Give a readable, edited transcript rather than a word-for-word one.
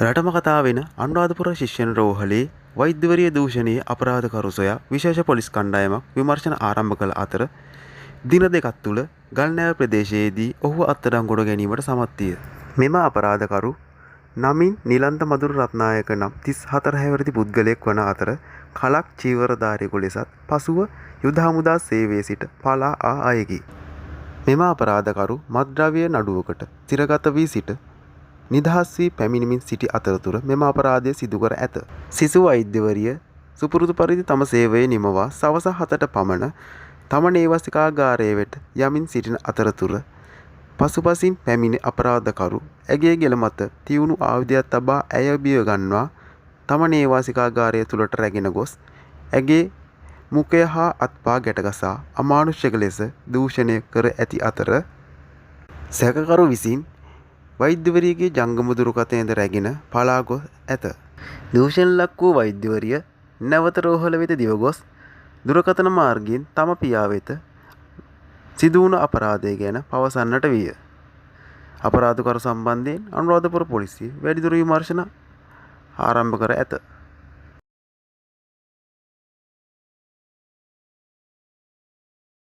රටම කතා වෙන අනුරාධපුර ශිෂ්‍යයන් රෝහලේ වෛද්‍යවරිය දූෂණයේ අපරාධකරු සොයා විශේෂ පොලිස් කණ්ඩායමක් විමර්ශන ආරම්භ කළ අතර දින දෙකක් තුළ ගල්නෑව ප්‍රදේශයේදී ඔහු අත්අඩංගුවට ගැනීමට සමත් විය. මෙම අපරාධකරු නමින් නිලන්ත මදුරු රත්නායක නම් 34 හැවිරිදි පුද්ගලයෙක් වන අතර කලක් චීවරධාරියෙකු ලෙසත් පසුව යුද හමුදා සේවයේ සිට පලා ආ අයෙකි. මෙම අපරාධකරු මත්ද්‍රව්‍ය නඩුවකට සිරගත වී සිට නිදහස් වී පැමිණෙමින් සිටි අතරතුර මෙම අපරාධය සිදු කර ඇත. සිසු වෛද්‍යවරිය සුපුරුදු පරිදි තම සේවය නිමවා සවස 7ට පමණ තම නේවාසිකාගාරය වෙත යමින් සිටින අතරතුර පසුපසින් පැමිණි අපරාධකරු ඇගේ ගෙල මත තියුණු ආයුධයක් තබා ඇය බිය ගන්වා තම නේවාසිකාගාරය තුළට රැගෙන ගොස් ඇගේ මුඛය හා අත්පා ගැටගසා අමානුෂික ලෙස දූෂණය කර ඇති අතර සැකකරු විසින් වෛද්‍යවරියගේ ජංගම දුරකථනයද රැගෙන පලා ගොස් ඇත. දූෂණ ලක් වූ වෛද්‍යවරිය නැවත රෝහල වෙත දිව ගොස් දුරකථන මාර්ගයෙන් තම පියා වෙත සිදු වුණු අපරාධය ගැන පවසන්නට විය. අපරාධකරු සම්බන්ධයෙන් අනුරාධපුර පොලිසිය වැඩිදුර විමර්ශන ආරම්භ කර ඇත.